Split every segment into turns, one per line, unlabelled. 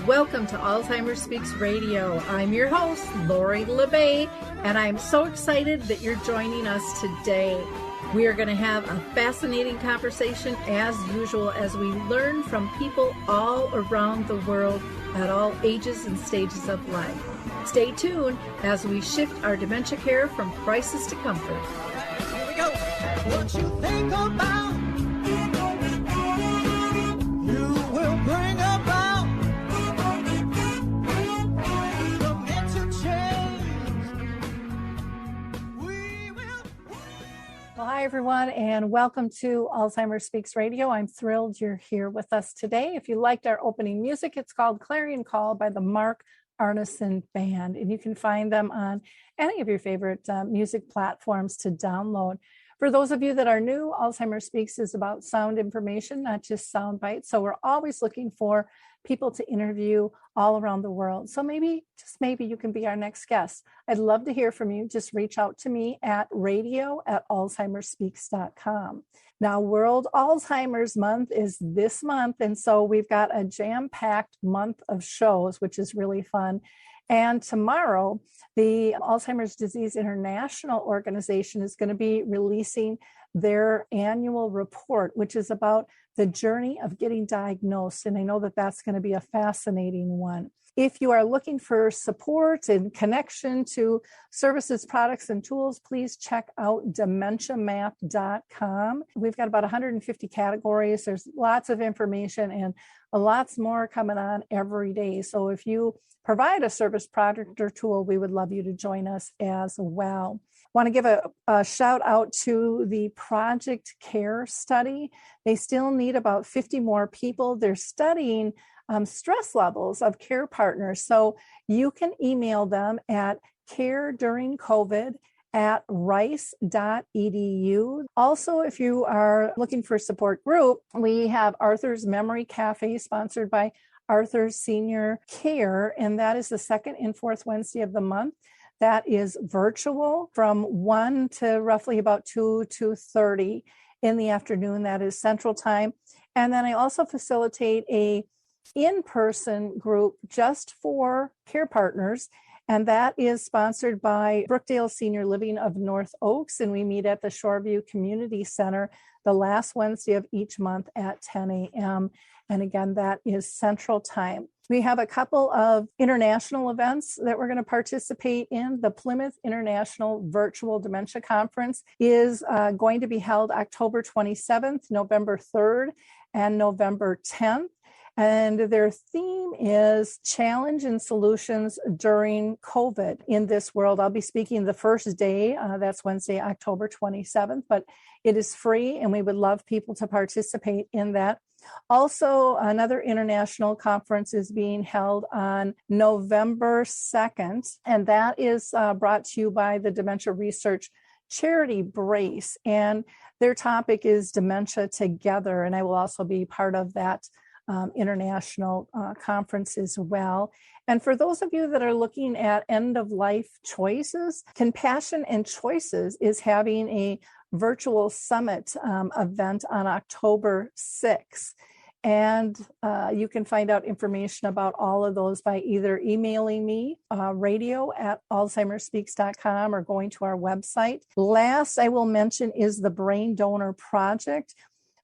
Welcome to Alzheimer Speaks Radio. I'm your host, Lori LeBay, and I'm so excited that you're joining us today. We are going to have a fascinating conversation as usual as we learn from people all around the world at all ages and stages of life. Stay tuned as we shift our dementia care from crisis to comfort.
Here we go. What you think about, you will bring about.
Well, hi, everyone, and welcome to Alzheimer Speaks Radio. I'm thrilled you're here with us today. If you liked our opening music, it's called Clarion Call by the Mark Arneson Band, and you can find them on any of your favorite music platforms to download. For those of you that are new, Alzheimer Speaks is about sound information, not just sound bites. So we're always looking for people to interview all around the world. So maybe, just maybe, you can be our next guest. I'd love to hear from you. Just reach out to me at radio@alzheimerspeaks.com. Now, World Alzheimer's Month is this month, and so we've got a jam-packed month of shows, which is really fun. And tomorrow, the Alzheimer's Disease International Organization is going to be releasing their annual report, which is about the journey of getting diagnosed. And I know that that's going to be a fascinating one. If you are looking for support and connection to services, products, and tools, please check out dementiamap.com. We've got about 150 categories. There's lots of information and lots more coming on every day. So if you provide a service, product, or tool, we would love you to join us as well. I want to give a shout out to the Project Care study. They still need about 50 more people. They're studying stress levels of care partners. So you can email them at careduringcovid@rice.edu. Also, if you are looking for a support group, we have Arthur's Memory Cafe, sponsored by Arthur's Senior Care, and that is the second and fourth Wednesday of the month. That is virtual from 1 to roughly about 2:30 in the afternoon. That is Central Time. And then I also facilitate a in-person group just for care partners, and that is sponsored by Brookdale Senior Living of North Oaks, and we meet at the Shoreview Community Center the last Wednesday of each month at 10 a.m. And again, that is Central Time. We have a couple of international events that we're going to participate in. The Plymouth International Virtual Dementia Conference is going to be held October 27th, November 3rd, and November 10th. And their theme is challenge and solutions during COVID in this world. I'll be speaking the first day, that's Wednesday, October 27th, but it is free and we would love people to participate in that. Also, another international conference is being held on November 2nd, and that is brought to you by the Dementia Research Charity Brace, and their topic is Dementia Together, and I will also be part of that international conference as well. And for those of you that are looking at end-of-life choices, Compassion and Choices is having a virtual summit event on October 6th. And you can find out information about all of those by either emailing me, radio@alzheimerspeaks.com, or going to our website. Last I will mention is the Brain Donor Project.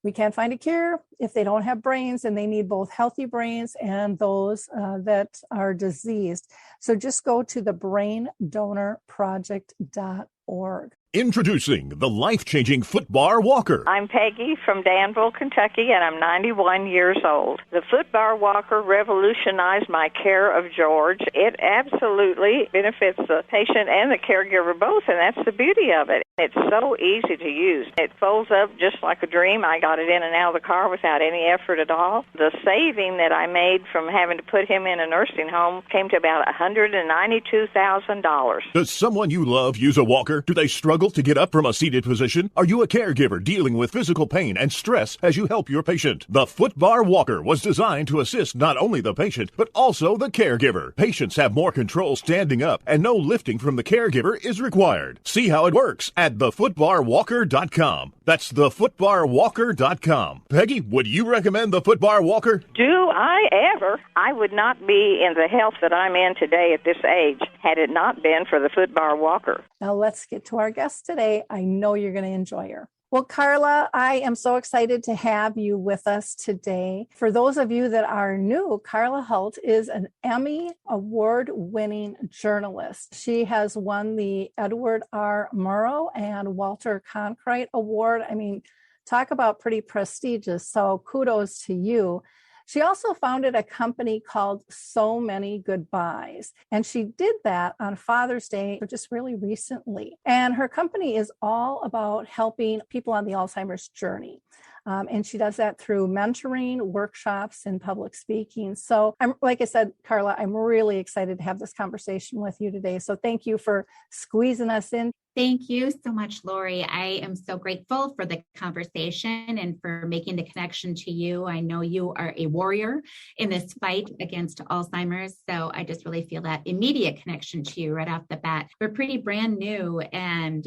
We can't find a cure if they don't have brains, and they need both healthy brains and those that are diseased. So just go to the braindonorproject.org.
Introducing the life-changing Footbar Walker.
I'm Peggy from Danville, Kentucky, and I'm 91 years old. The Footbar Walker revolutionized my care of George. It absolutely benefits the patient and the caregiver both, and that's the beauty of it. It's so easy to use. It folds up just like a dream. I got it in and out of the car without any effort at all. The saving that I made from having to put him in a nursing home came to about $192,000.
Does someone you love use a walker? Do they struggle struggle to get up from a seated position? Are you a caregiver dealing with physical pain and stress as you help your patient? The Foot Bar Walker was designed to assist not only the patient, but also the caregiver. Patients have more control standing up, and no lifting from the caregiver is required. See how it works at thefootbarwalker.com. That's thefootbarwalker.com. Peggy, would you recommend the Foot Bar Walker?
Do I ever? I would not be in the health that I'm in today at this age had it not been for the Foot Bar Walker.
Now let's get to our guest today. I know you're going to enjoy her. Well, Karla, I am so excited to have you with us today. For those of you that are new, Karla Hult is an Emmy award-winning journalist. She has won the Edward R. Murrow and Walter Cronkite Award. I mean, talk about pretty prestigious. So kudos to you. She also founded a company called So Many Goodbyes, and she did that on Father's Day just really recently. And her company is all about helping people on the Alzheimer's journey. And she does that through mentoring, workshops, and public speaking. So like I said, Karla, I'm really excited to have this conversation with you today. So thank you for squeezing us in.
Thank you so much, Lori. I am so grateful for the conversation and for making the connection to you. I know you are a warrior in this fight against Alzheimer's. So I just really feel that immediate connection to you right off the bat. We're pretty brand new and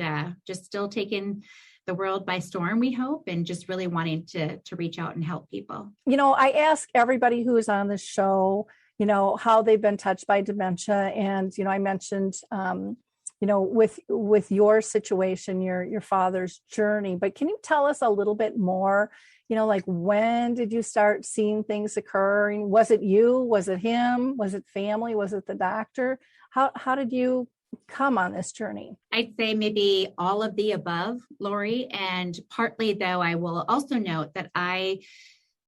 just still taking the world by storm, we hope, and just really wanting to reach out and help people.
You know, I ask everybody who is on this show, you know, how they've been touched by dementia. And, you know, I mentioned, you know, with your situation, your father's journey, but can you tell us a little bit more, you know, like when did you start seeing things occurring? Was it you? Was it him? Was it family? Was it the doctor? How did you come on this journey?
I'd say maybe all of the above, Lori. And partly, though, I will also note that I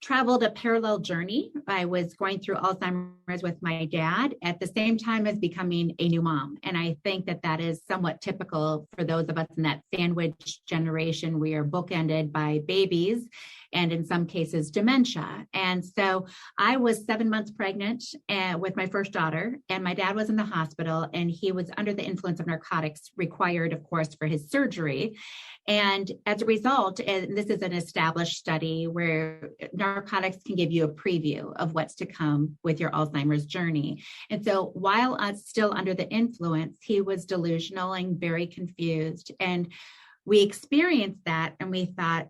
traveled a parallel journey. I was going through Alzheimer's with my dad at the same time as becoming a new mom. And I think that that is somewhat typical for those of us in that sandwich generation. We are bookended by babies and in some cases dementia. And so I was 7 months pregnant with my first daughter, and my dad was in the hospital, and he was under the influence of narcotics required, of course, for his surgery. And as a result, and this is an established study where narcotics can give you a preview of what's to come with your Alzheimer's journey. And so while still under the influence, he was delusional and very confused. And we experienced that and we thought,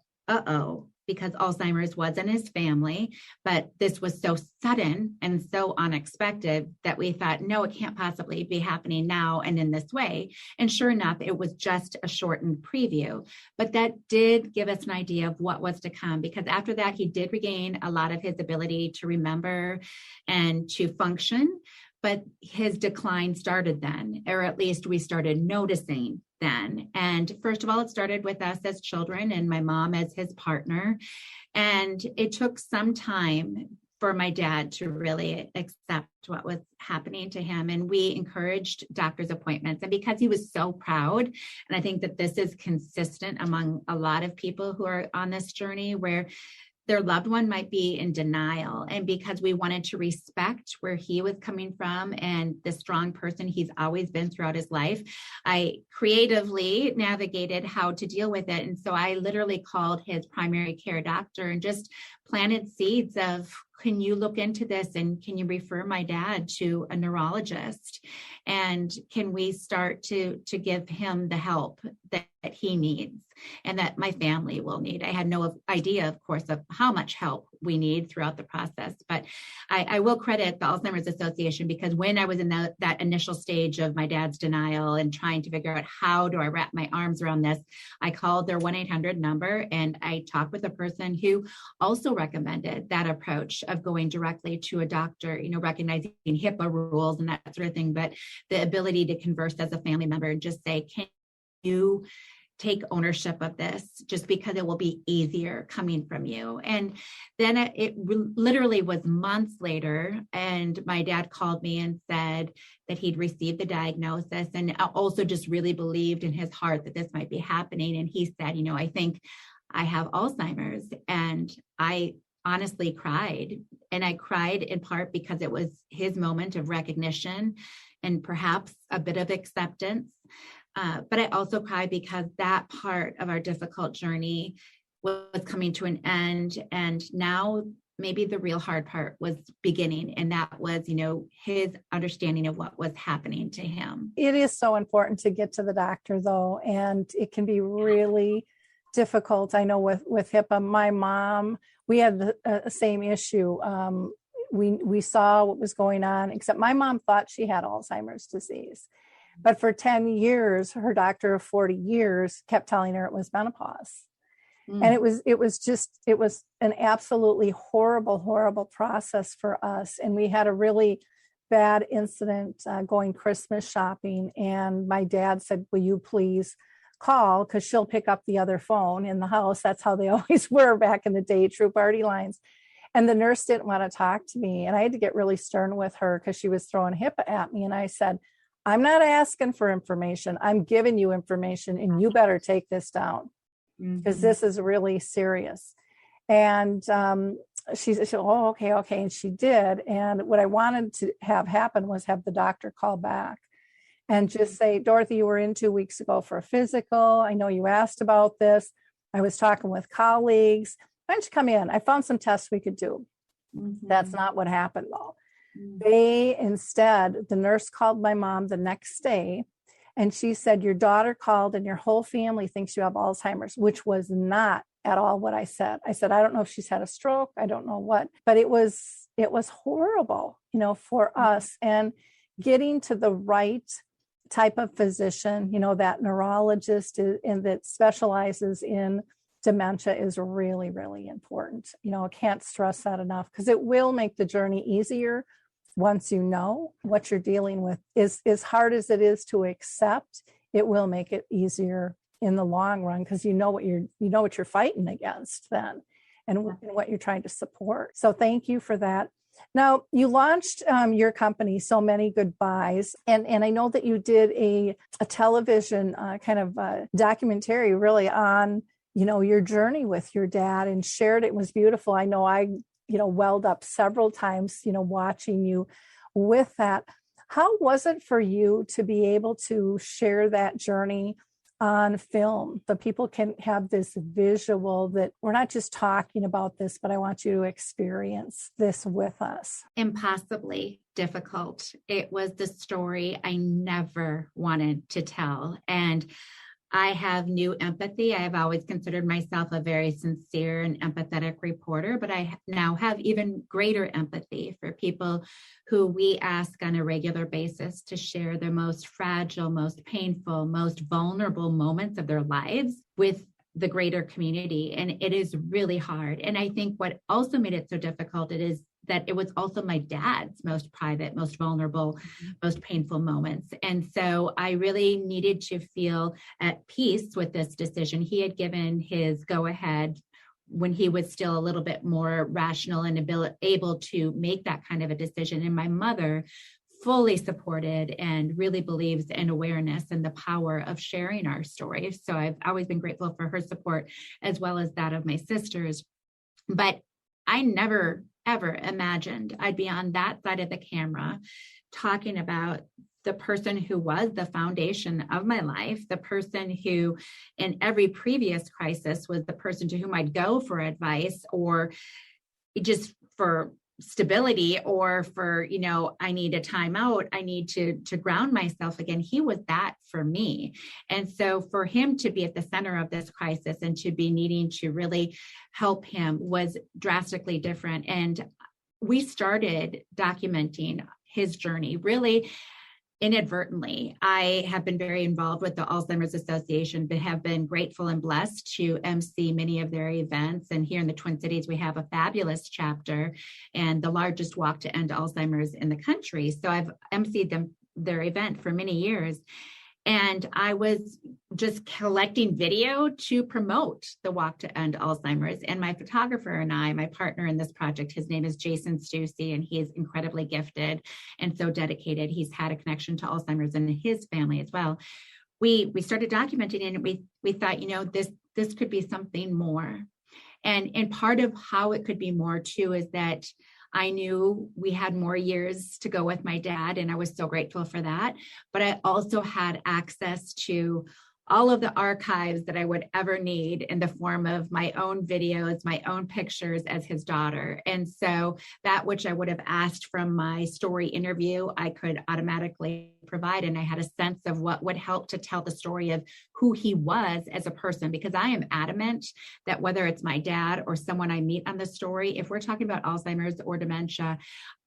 because Alzheimer's was in his family, but this was so sudden and so unexpected that we thought, no, it can't possibly be happening now and in this way. And sure enough, it was just a shortened preview, but that did give us an idea of what was to come, because after that, he did regain a lot of his ability to remember and to function, but his decline started then, or at least we started noticing then. And first of all, it started with us as children and my mom as his partner. And it took some time for my dad to really accept what was happening to him. And we encouraged doctor's appointments. And because he was so proud, and I think that this is consistent among a lot of people who are on this journey where their loved one might be in denial. And because we wanted to respect where he was coming from and the strong person he's always been throughout his life, I creatively navigated how to deal with it. And so I literally called his primary care doctor and just planted seeds of, can you look into this and can you refer my dad to a neurologist? And can we start to give him the help that he needs and that my family will need? I had no idea, of course, of how much help we need throughout the process, but I will credit the Alzheimer's Association, because when I was in that initial stage of my dad's denial and trying to figure out how do I wrap my arms around this, I called their 1-800 number and I talked with a person who also recommended that approach of going directly to a doctor, you know, recognizing HIPAA rules and that sort of thing, but the ability to converse as a family member and just say, can you take ownership of this, just because it will be easier coming from you. And then it literally was months later, and my dad called me and said that he'd received the diagnosis and also just really believed in his heart that this might be happening. And he said, you know, I think I have Alzheimer's. And I honestly cried. And I cried in part because it was his moment of recognition and perhaps a bit of acceptance. But I also cried because that part of our difficult journey was coming to an end. And now maybe the real hard part was beginning. And that was, his understanding of what was happening to him.
It is so important to get to the doctor, though. And it can be really difficult. I know with HIPAA, my mom, we had the same issue. We saw what was going on, except my mom thought she had Alzheimer's disease. But for 10 years, her doctor of 40 years kept telling her it was menopause. And it was an absolutely horrible process for us. And we had a really bad incident going Christmas shopping. And my dad said, will you please call? Because she'll pick up the other phone in the house. That's how they always were back in the day, true party lines. And the nurse didn't want to talk to me. And I had to get really stern with her because she was throwing HIPAA at me. And I said, I'm not asking for information. I'm giving you information, and you better take this down, because this is really serious. And she said, oh, okay. And she did. And what I wanted to have happen was have the doctor call back and just say, Dorothy, you were in 2 weeks ago for a physical. I know you asked about this. I was talking with colleagues. Why don't you come in? I found some tests we could do. That's not what happened, though. They instead, the nurse called my mom the next day, and she said, your daughter called and your whole family thinks you have Alzheimer's, which was not at all what I said. I said, I don't know if she's had a stroke. I don't know what, but it was horrible, for us. And getting to the right type of physician, that neurologist and that specializes in dementia is really, really important. I can't stress that enough, because it will make the journey easier once you know what you're dealing with. Is as hard as it is to accept, it will make it easier in the long run, because you know what you're fighting against then, and what you're trying to support. So thank you for that. Now, you launched your company, So Many Goodbyes, and I know that you did a television kind of documentary really on your journey with your dad, and shared it. It was beautiful. I know I welled up several times, watching you with that. How was it for you to be able to share that journey on film? The people can have this visual that we're not just talking about this, but I want you to experience this with us.
Impossibly difficult. It was the story I never wanted to tell. And I have new empathy. I have always considered myself a very sincere and empathetic reporter, but I now have even greater empathy for people who we ask on a regular basis to share their most fragile, most painful, most vulnerable moments of their lives with the greater community. And it is really hard. And I think what also made it so difficult, it is that it was also my dad's most private, most vulnerable, most painful moments. And so I really needed to feel at peace with this decision. He had given his go-ahead when he was still a little bit more rational and able to make that kind of a decision. And my mother fully supported and really believes in awareness and the power of sharing our story. So I've always been grateful for her support, as well as that of my sisters. But I never, ever imagined I'd be on that side of the camera talking about the person who was the foundation of my life, the person who in every previous crisis was the person to whom I'd go for advice, or just for stability, or for, I need a timeout, I need to ground myself again. He was that for me. And so for him to be at the center of this crisis and to be needing to really help him was drastically different. And we started documenting his journey really inadvertently. I have been very involved with the Alzheimer's Association, but have been grateful and blessed to MC many of their events. And here in the Twin Cities, we have a fabulous chapter and the largest walk to end Alzheimer's in the country. So I've MC'd their event for many years. And I was just collecting video to promote the Walk to End Alzheimer's. And my photographer and I, my partner in this project, his name is Jason Stussy, and he is incredibly gifted and so dedicated. He's had a connection to Alzheimer's in his family as well. We started documenting it, and we thought, this could be something more. And part of how it could be more too is that I knew we had more years to go with my dad, and I was so grateful for that. But I also had access to all of the archives that I would ever need in the form of my own videos, my own pictures as his daughter. And so that which I would have asked from my story interview, I could automatically provide. And I had a sense of what would help to tell the story of who he was as a person, because I am adamant that whether it's my dad or someone I meet on the story, if we're talking about Alzheimer's or dementia,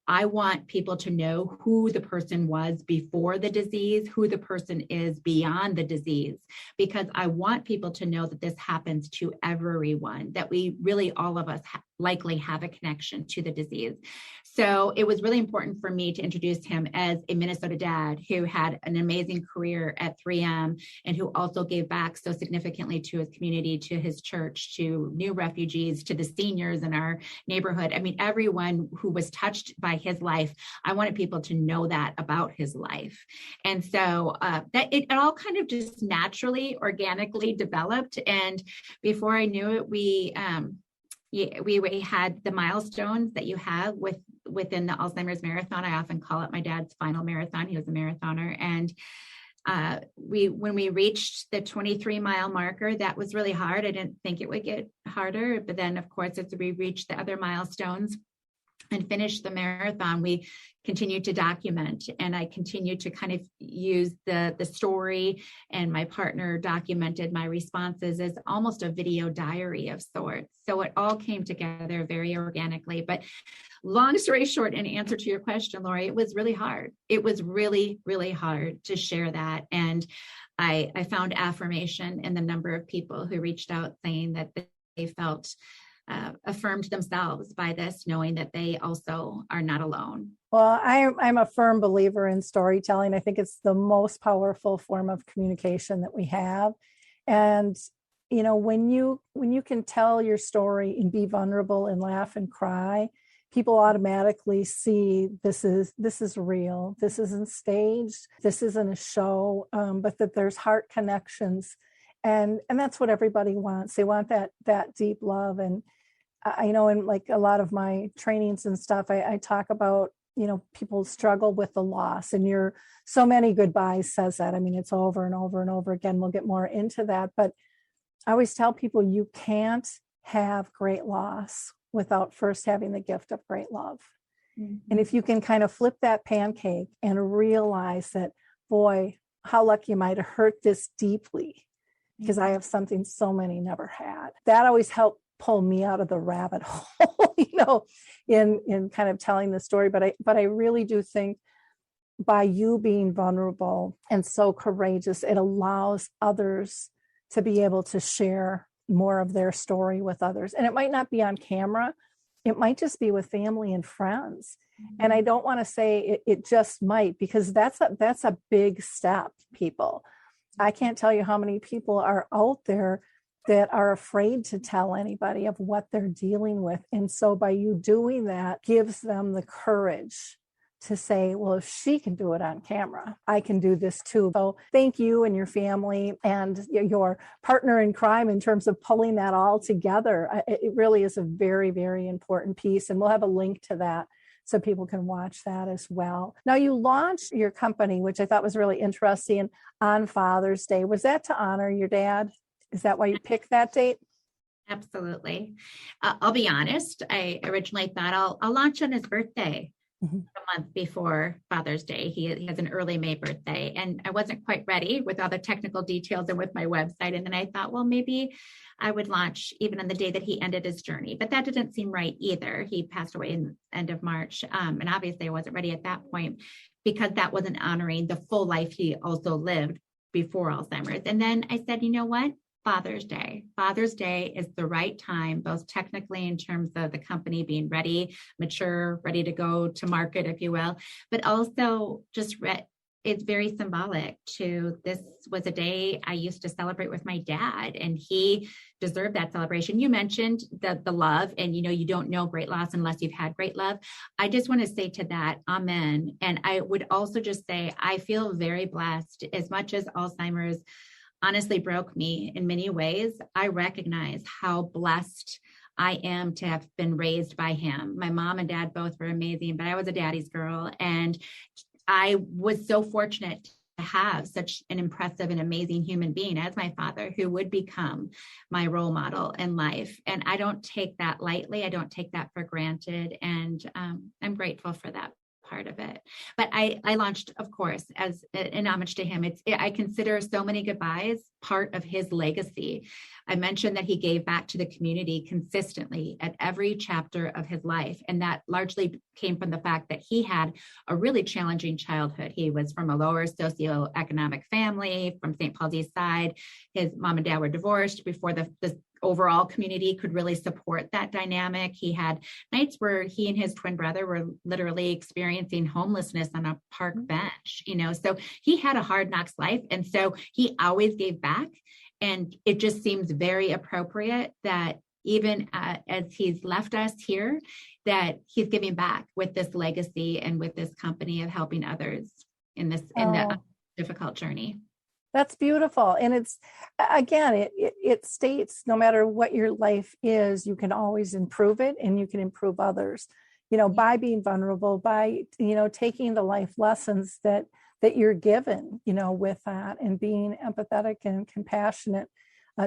I want people to know who the person was before the disease, who the person is beyond the disease, because I want people to know that this happens to everyone, that we really, all of us likely have a connection to the disease. So it was really important for me to introduce him as a Minnesota dad who had an amazing career at 3M and who also gave back so significantly to his community, to his church, to new refugees, to the seniors in our neighborhood. I mean, everyone who was touched by his life, I wanted people to know that about his life. And so that it all kind of just naturally, organically developed. And before I knew it, we had the milestones that you have within the Alzheimer's marathon. I often call it my dad's final marathon. He was a marathoner. And when we reached the 23-mile marker, that was really hard. I didn't think it would get harder. But then, of course, as we reached the other milestones and finished the marathon, we continued to document, and I continued to kind of use the story, and my partner documented my responses as almost a video diary of sorts. So it all came together very organically. But long story short, in answer to your question, Lori, it was really hard. It was really, really hard to share that. And I found affirmation in the number of people who reached out saying that they felt affirmed themselves by this, knowing that they also are not alone.
Well, I'm a firm believer in storytelling. I think it's the most powerful form of communication that we have. And, you know, when you can tell your story and be vulnerable and laugh and cry, people automatically see this is real. This isn't staged. This isn't a show, but that there's heart connections. And that's what everybody wants. They want that deep love. And I know in like a lot of my trainings and stuff, I talk about, you know, people struggle with the loss, and your so many goodbyes says that. I mean, it's over and over and over again. We'll get more into that. But I always tell people you can't have great loss without first having the gift of great love. Mm-hmm. And if you can kind of flip that pancake and realize that, boy, how lucky am I to hurt this deeply, because I have something so many never had. That always helped pull me out of the rabbit hole, you know, in kind of telling the story. But I really do think by you being vulnerable and so courageous, it allows others to be able to share more of their story with others. And it might not be on camera. It might just be with family and friends. Mm-hmm. And I don't want to say it just might, because that's a big step, people. I can't tell you how many people are out there that are afraid to tell anybody of what they're dealing with. And so by you doing that, gives them the courage to say, well, if she can do it on camera, I can do this too. So thank you and your family and your partner in crime in terms of pulling that all together. It really is a very, very important piece. And we'll have a link to that so people can watch that as well. Now, you launched your company, which I thought was really interesting, on Father's Day. Was that to honor your dad? Is that why you picked that date?
Absolutely. I'll be honest. I originally thought I'll launch on his birthday, mm-hmm. a month before Father's Day. He has an early May birthday, and I wasn't quite ready with all the technical details and with my website. And then I thought, well, maybe I would launch even on the day that he ended his journey, but that didn't seem right either. He passed away in the end of March. And obviously I wasn't ready at that point, because that wasn't honoring the full life he also lived before Alzheimer's. And then I said, you know what? Father's Day. Father's Day is the right time, both technically in terms of the company being ready, mature, ready to go to market, if you will, but also just it's very symbolic to, this was a day I used to celebrate with my dad, and he deserved that celebration. You mentioned the love, and you don't know great loss unless you've had great love. I just want to say to that, amen. And I would also just say, I feel very blessed. As much as Alzheimer's honestly broke me in many ways, I recognize how blessed I am to have been raised by him. My mom and dad both were amazing, but I was a daddy's girl. And I was so fortunate to have such an impressive and amazing human being as my father, who would become my role model in life. And I don't take that lightly. I don't take that for granted. And I'm grateful for that part of it. But I launched, of course, as an homage to him. I consider So Many Goodbyes part of his legacy. I mentioned that he gave back to the community consistently at every chapter of his life. And that largely came from the fact that he had a really challenging childhood. He was from a lower socioeconomic family from St. Paul's East Side. His mom and dad were divorced before the overall community could really support that dynamic. He had nights where he and his twin brother were literally experiencing homelessness on a park bench, so he had a hard knocks life. And so he always gave back. And it just seems very appropriate that even as he's left us here, that he's giving back with this legacy and with this company of helping others in the difficult journey.
That's beautiful. And it's, again, it states no matter what your life is, you can always improve it and you can improve others, by being vulnerable, by, taking the life lessons that you're given, with that, and being empathetic and compassionate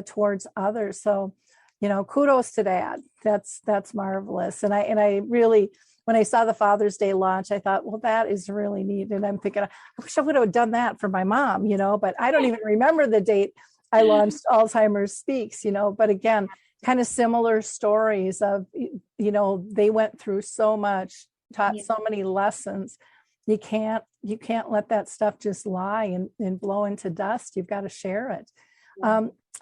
towards others. So, kudos to that. That's marvelous. And I really, when I saw the Father's Day launch, I thought, well, that is really neat. And I'm thinking, I wish I would have done that for my mom, but I don't even remember the date I launched Alzheimer's Speaks, but again, kind of similar stories of, they went through so much, taught so many lessons. You can't let that stuff just lie and blow into dust. You've got to share it.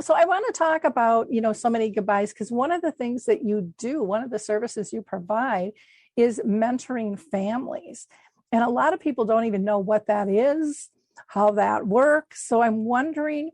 So I want to talk about, So Many Goodbyes, because one of the things that you do, one of the services you provide is mentoring families. And a lot of people don't even know what that is, how that works. So I'm wondering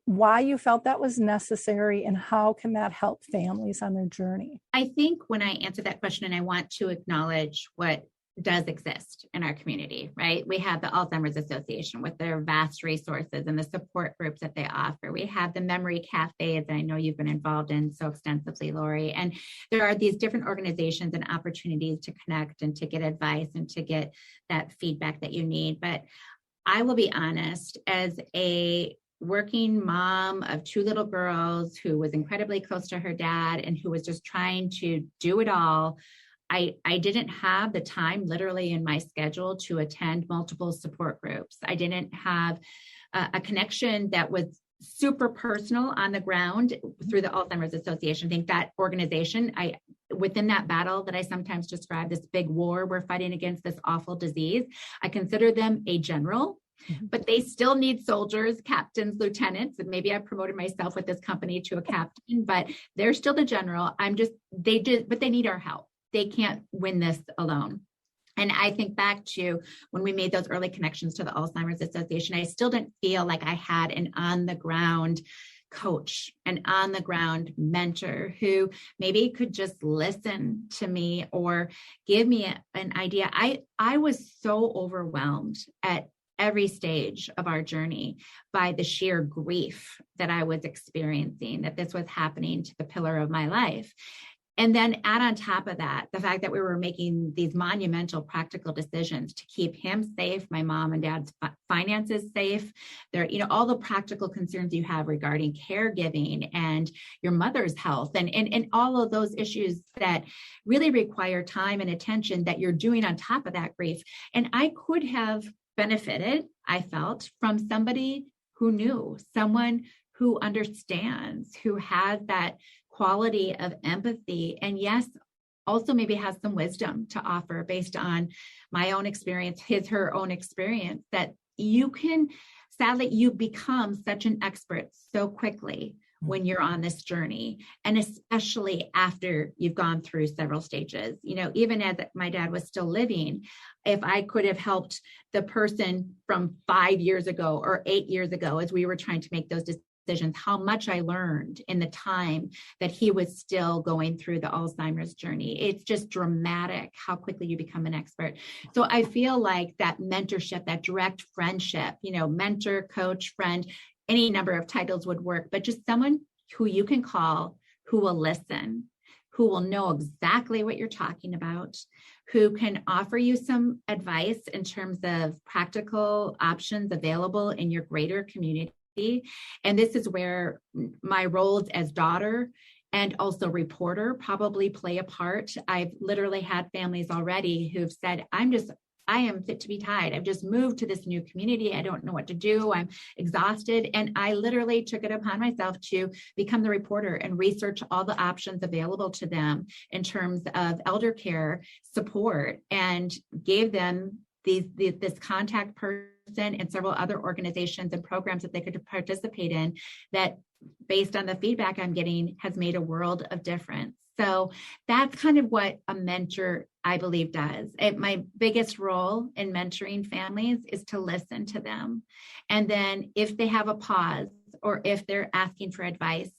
why you felt that was necessary and how can that help families on their journey?
I think when I answer that question, and I want to acknowledge what does exist in our community, right? We have the Alzheimer's Association with their vast resources and the support groups that they offer. We have the memory cafes that I know you've been involved in so extensively, Lori. And there are these different organizations and opportunities to connect and to get advice and to get that feedback that you need. But I will be honest, as a working mom of two little girls who was incredibly close to her dad and who was just trying to do it all, I didn't have the time literally in my schedule to attend multiple support groups. I didn't have a connection that was super personal on the ground through the Alzheimer's Association. I think that organization, within that battle that I sometimes describe, this big war we're fighting against this awful disease, I consider them a general. But they still need soldiers, captains, lieutenants, and maybe I promoted myself with this company to a captain, but they're still the general. But they need our help. They can't win this alone. And I think back to when we made those early connections to the Alzheimer's Association, I still didn't feel like I had an on-the-ground coach, an on-the-ground mentor who maybe could just listen to me or give me an idea. I was so overwhelmed at every stage of our journey by the sheer grief that I was experiencing, that this was happening to the pillar of my life. And then add on top of that, the fact that we were making these monumental practical decisions to keep him safe, my mom and dad's finances safe, all the practical concerns you have regarding caregiving and your mother's health and all of those issues that really require time and attention that you're doing on top of that grief. And I could have benefited, I felt, from somebody who knew, someone who understands, who has that quality of empathy, and yes, also maybe has some wisdom to offer based on my own experience, her own experience, that sadly, you become such an expert so quickly when you're on this journey, and especially after you've gone through several stages. Even as my dad was still living, if I could have helped the person from 5 years ago or 8 years ago, as we were trying to make those decisions, how much I learned in the time that he was still going through the Alzheimer's journey. It's just dramatic how quickly you become an expert. So I feel like that mentorship, that direct friendship, mentor, coach, friend, any number of titles would work, but just someone who you can call, who will listen, who will know exactly what you're talking about, who can offer you some advice in terms of practical options available in your greater community. And this is where my roles as daughter and also reporter probably play a part. I've literally had families already who've said, I am fit to be tied. I've just moved to this new community. I don't know what to do. I'm exhausted. And I literally took it upon myself to become the reporter and research all the options available to them in terms of elder care support, and gave them this contact person and several other organizations and programs that they could participate in that, based on the feedback I'm getting, has made a world of difference. So that's kind of what a mentor, I believe, does. My biggest role in mentoring families is to listen to them. And then if they have a pause or if they're asking for advice,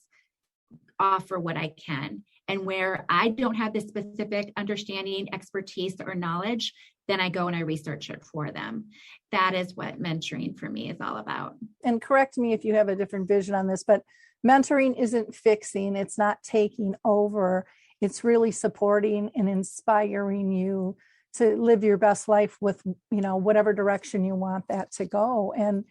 offer what I can. And where I don't have the specific understanding, expertise, or knowledge, then I go and I research it for them. That is what mentoring for me is all about.
And correct me if you have a different vision on this, but mentoring isn't fixing, it's not taking over. It's really supporting and inspiring you to live your best life with, whatever direction you want that to go. And,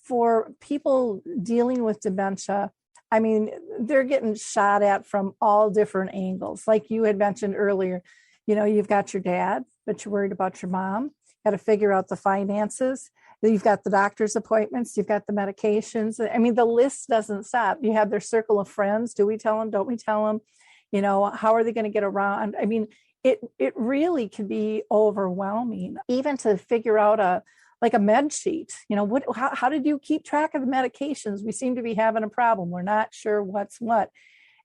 for people dealing with dementia, I mean, they're getting shot at from all different angles. Like you had mentioned earlier, you've got your dad, but you're worried about your mom, got to figure out the finances. You've got the doctor's appointments, you've got the medications. I mean, the list doesn't stop. You have their circle of friends. Do we tell them? Don't we tell them? How are they going to get around? I mean, it really can be overwhelming, even to figure out a med sheet. How did you keep track of the medications? We seem to be having a problem. We're not sure what's what.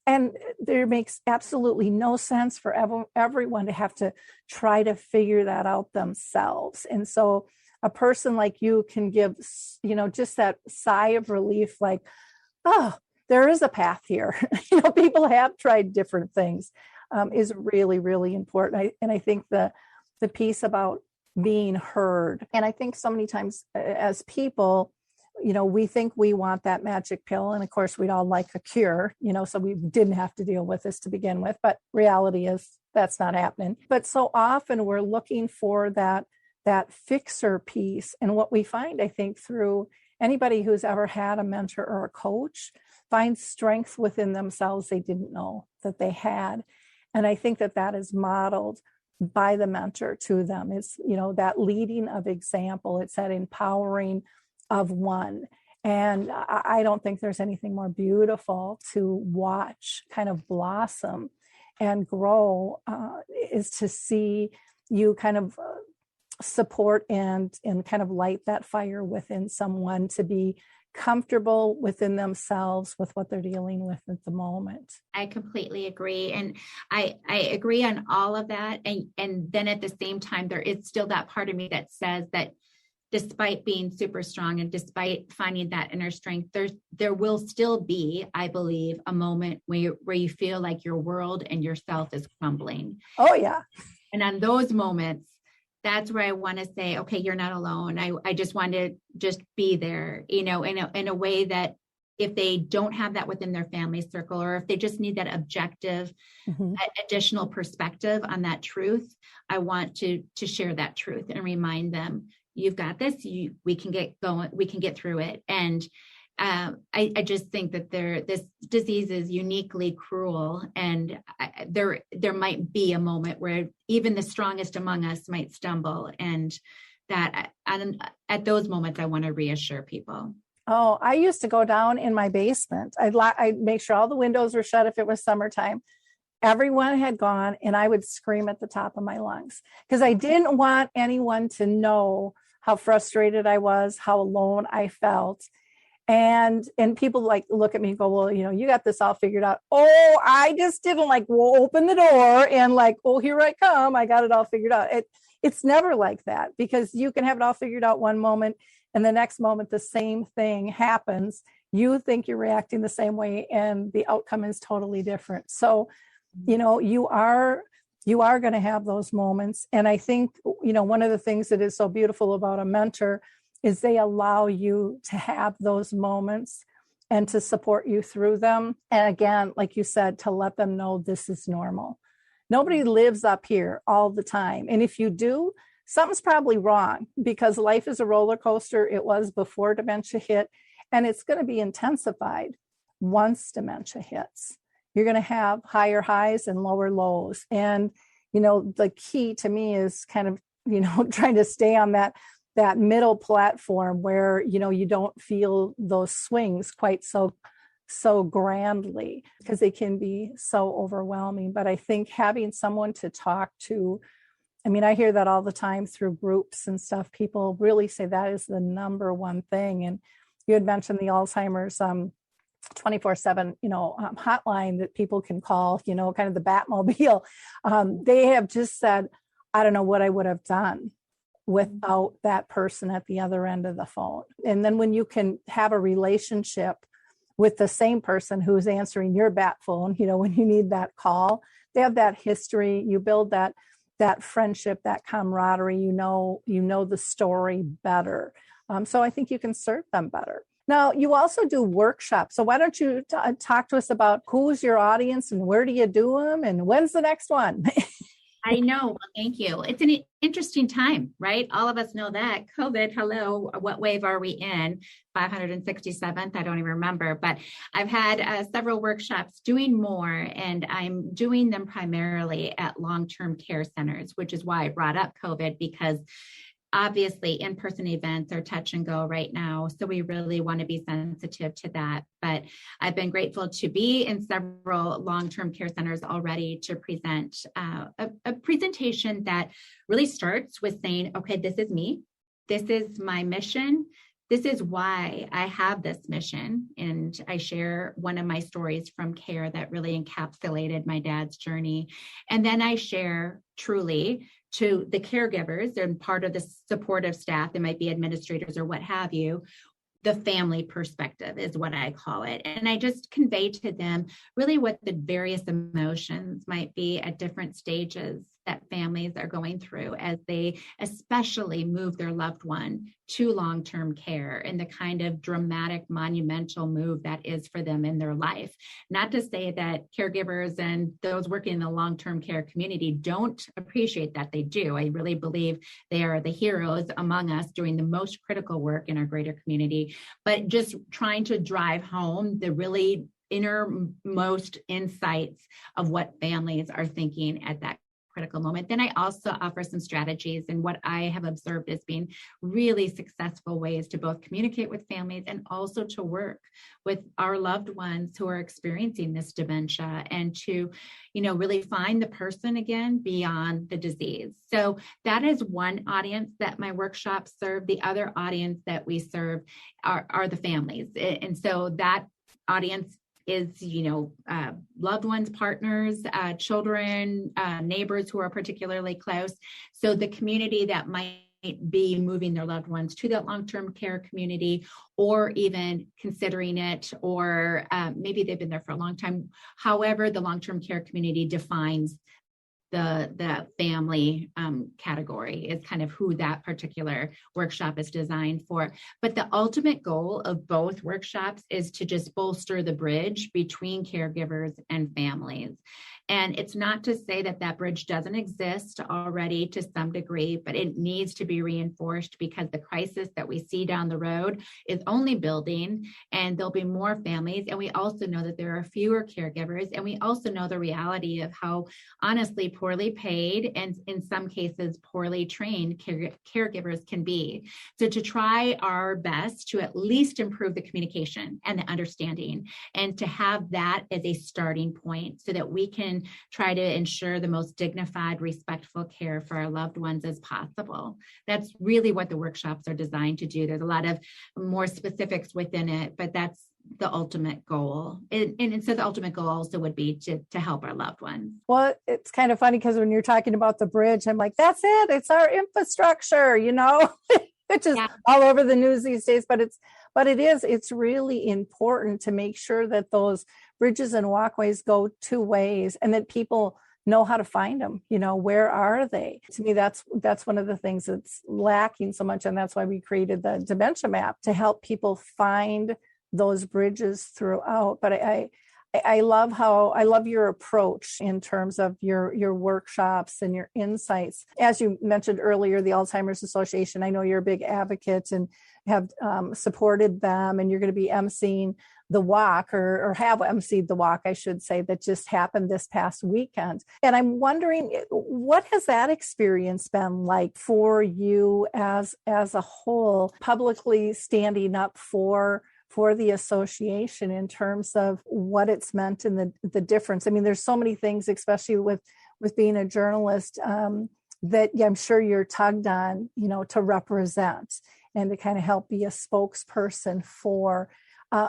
And there makes absolutely no sense for everyone to have to try to figure that out themselves. And so a person like you can give, just that sigh of relief, like, oh, there is a path here. People have tried different things, is really, really important. I think the piece about being heard. And I think so many times as people, we think we want that magic pill. And of course, we'd all like a cure, so we didn't have to deal with this to begin with. But reality is that's not happening. But so often we're looking for that fixer piece. And what we find, I think, through anybody who's ever had a mentor or a coach, finds strength within themselves they didn't know that they had. And I think that is modeled by the mentor to them. It's, that leading of example. It's that empowering of one. And I don't think there's anything more beautiful to watch kind of blossom and grow, is to see you kind of support and kind of light that fire within someone to be comfortable within themselves with what they're dealing with at the moment.
I completely agree. And I agree on all of that. And then at the same time, there is still that part of me that says that despite being super strong and despite finding that inner strength, there will still be, I believe, a moment where you feel like your world and yourself is crumbling.
Oh, yeah.
And on those moments, that's where I want to say, okay, you're not alone. I just want to just be there, in a way that if they don't have that within their family circle, or if they just need that objective, additional perspective on that truth, I want to share that truth and remind them, you've got this, we can get going, we can get through it. And I just think that this disease is uniquely cruel, and there might be a moment where even the strongest among us might stumble, and that at those moments, I want to reassure people.
Oh, I used to go down in my basement. I'd make sure all the windows were shut if it was summertime. Everyone had gone, and I would scream at the top of my lungs because I didn't want anyone to know how frustrated I was, how alone I felt. And people look at me and go, well, you got this all figured out. Oh, I just didn't open the door and oh, here I come. I got it all figured out. It's never like that, because you can have it all figured out one moment, and the next moment, the same thing happens. You think you're reacting the same way, and the outcome is totally different. So, you are going to have those moments. And I think, one of the things that is so beautiful about a mentor is they allow you to have those moments and to support you through them. And again, like you said, to let them know this is normal. Nobody lives up here all the time. And if you do, something's probably wrong, because life is a roller coaster. It was before dementia hit, and it's going to be intensified once dementia hits. You're going to have higher highs and lower lows. And, the key to me is kind of, trying to stay on that middle platform where, you don't feel those swings quite so grandly, because they can be so overwhelming. But I think having someone to talk to, I hear that all the time through groups and stuff. People really say that is the number one thing. And you had mentioned the Alzheimer's 24/7, hotline that people can call, kind of the Batmobile. They have just said, I don't know what I would have done without that person at the other end of the phone. And then when you can have a relationship with the same person who's answering your bat phone, when you need that call, they have that history. You build that friendship, that camaraderie, you know the story better. So I think you can serve them better. Now, you also do workshops. So why don't you talk to us about who's your audience and where do you do them and when's the next one?
I know. Well, thank you. It's an interesting time, right? All of us know that. COVID, hello, what wave are we in? 567th? I don't even remember. But I've had several workshops doing more, and I'm doing them primarily at long-term care centers, which is why I brought up COVID, because obviously in-person events are touch and go right now. So we really want to be sensitive to that. But I've been grateful to be in several long-term care centers already to present a presentation that really starts with saying, okay, this is me. This is my mission. This is why I have this mission. And I share one of my stories from care that really encapsulated my dad's journey. And then I share truly to the caregivers and part of the supportive staff, it might be administrators or what have you, the family perspective is what I call it. And I just convey to them really what the various emotions might be at different stages that families are going through as they especially move their loved one to long-term care, and the kind of dramatic, monumental move that is for them in their life. Not to say that caregivers and those working in the long-term care community don't appreciate that. They do. I really believe they are the heroes among us doing the most critical work in our greater community, but just trying to drive home the really innermost insights of what families are thinking at that critical moment. Then I also offer some strategies and what I have observed as being really successful ways to both communicate with families and also to work with our loved ones who are experiencing this dementia, and to, really find the person again beyond the disease. So that is one audience that my workshops serve. The other audience that we serve are the families. And so that audience is, loved ones, partners, children, neighbors who are particularly close. So the community that might be moving their loved ones to that long-term care community, or even considering it, or maybe they've been there for a long time. However, the long-term care community defines the family category is kind of who that particular workshop is designed for. But the ultimate goal of both workshops is to just bolster the bridge between caregivers and families. And it's not to say that that bridge doesn't exist already to some degree, but it needs to be reinforced, because the crisis that we see down the road is only building, and there'll be more families. And we also know that there are fewer caregivers. And we also know the reality of how honestly poorly paid and in some cases poorly trained caregivers can be. So to try our best to at least improve the communication and the understanding, and to have that as a starting point so that we can try to ensure the most dignified, respectful care for our loved ones as possible. That's really what the workshops are designed to do. There's a lot of more specifics within it, but that's the ultimate goal. And so the ultimate goal also would be to help our loved ones. Well,
it's kind of funny because when you're talking about the bridge, I'm like, that's it. It's our infrastructure, which is all over the news these days, but it's really important to make sure that those bridges and walkways go two ways, and that people know how to find them. Where are they? To me, that's one of the things that's lacking so much. And that's why we created the dementia map, to help people find those bridges throughout. But I love your approach in terms of your workshops and your insights. As you mentioned earlier, the Alzheimer's Association, I know you're a big advocate and have supported them, and you're going to be emceeing the walk or have emceed the walk, I should say, that just happened this past weekend. And I'm wondering, what has that experience been like for you as a whole, publicly standing up for the association in terms of what it's meant and the difference? I mean, there's so many things, especially with being a journalist, that I'm sure you're tugged on, to represent and to kind of help be a spokesperson for.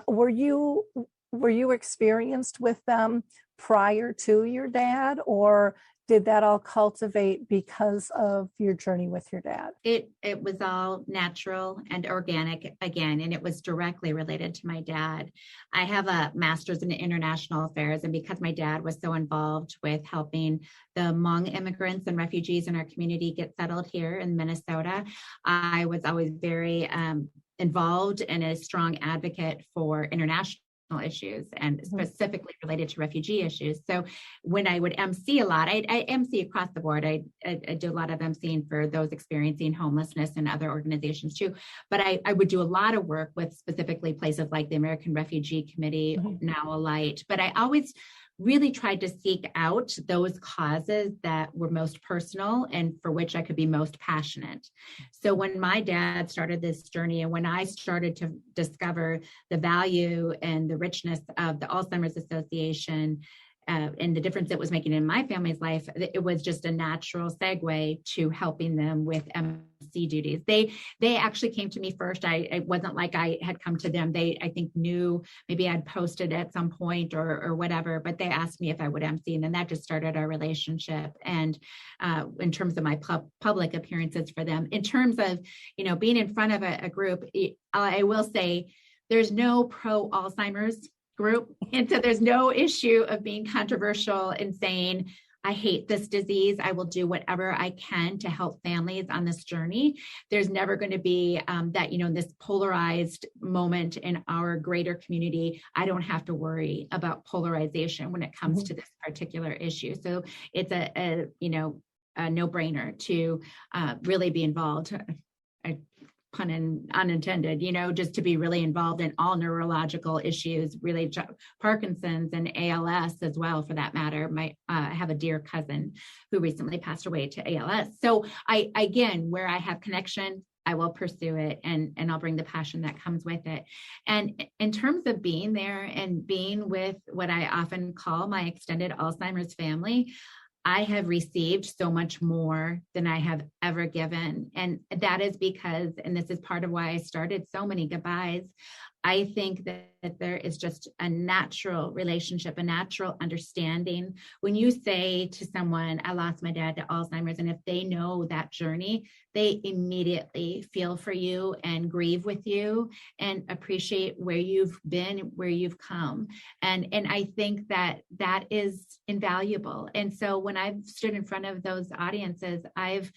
Were you experienced with them prior to your dad, or did that all cultivate because of your journey with your dad?
It was all natural and organic again, and it was directly related to my dad. I have a master's in international affairs, and because my dad was so involved with helping the Hmong immigrants and refugees in our community get settled here in Minnesota, I was always very involved and a strong advocate for international issues and specifically related to refugee issues. So when I would MC a lot, I MC across the board. I do a lot of MCing for those experiencing homelessness and other organizations too. But I would do a lot of work with specifically places like the American Refugee Committee, now Alight. But I always really tried to seek out those causes that were most personal and for which I could be most passionate. So when my dad started this journey, and when I started to discover the value and the richness of the Alzheimer's Association, and the difference it was making in my family's life, it was just a natural segue to helping them with MC duties. They actually came to me first. It wasn't like I had come to them. They, I think, knew maybe I'd posted at some point or whatever, but they asked me if I would MC, and then that just started our relationship. And in terms of my public appearances for them, in terms of, being in front of a group, I will say there's no pro Alzheimer's group. And so there's no issue of being controversial and saying, I hate this disease. I will do whatever I can to help families on this journey. There's never going to be that, this polarized moment in our greater community. I don't have to worry about polarization when it comes to this particular issue. So it's a no-brainer to really be involved. Pun unintended, just to be really involved in all neurological issues related to Parkinson's and ALS as well, for that matter. I have a dear cousin who recently passed away to ALS. So again, where I have connection, I will pursue it, and I'll bring the passion that comes with it. And in terms of being there and being with what I often call my extended Alzheimer's family, I have received so much more than I have ever given. And that is because, and this is part of why I started So Many Goodbyes, I think that there is just a natural relationship, a natural understanding. When you say to someone, I lost my dad to Alzheimer's, and if they know that journey, they immediately feel for you and grieve with you and appreciate where you've been, where you've come. And I think that is invaluable. And so when I've stood in front of those audiences, I've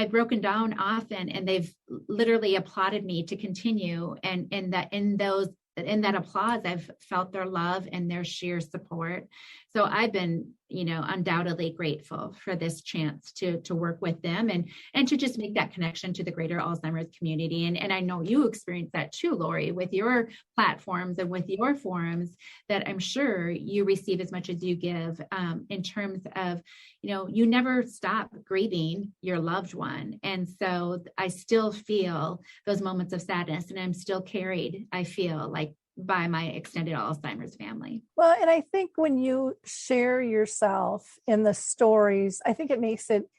broken down often, and they've literally applauded me to continue. And in that applause, I've felt their love and their sheer support. So I've been, undoubtedly grateful for this chance to work with them and to just make that connection to the greater Alzheimer's community. And I know you experience that too, Lori, with your platforms and with your forums, that I'm sure you receive as much as you give, in terms of, you never stop grieving your loved one. And so I still feel those moments of sadness, and I'm still carried, I feel like, by my extended Alzheimer's family.
Well, and I think when you share yourself in the stories, I think it makes it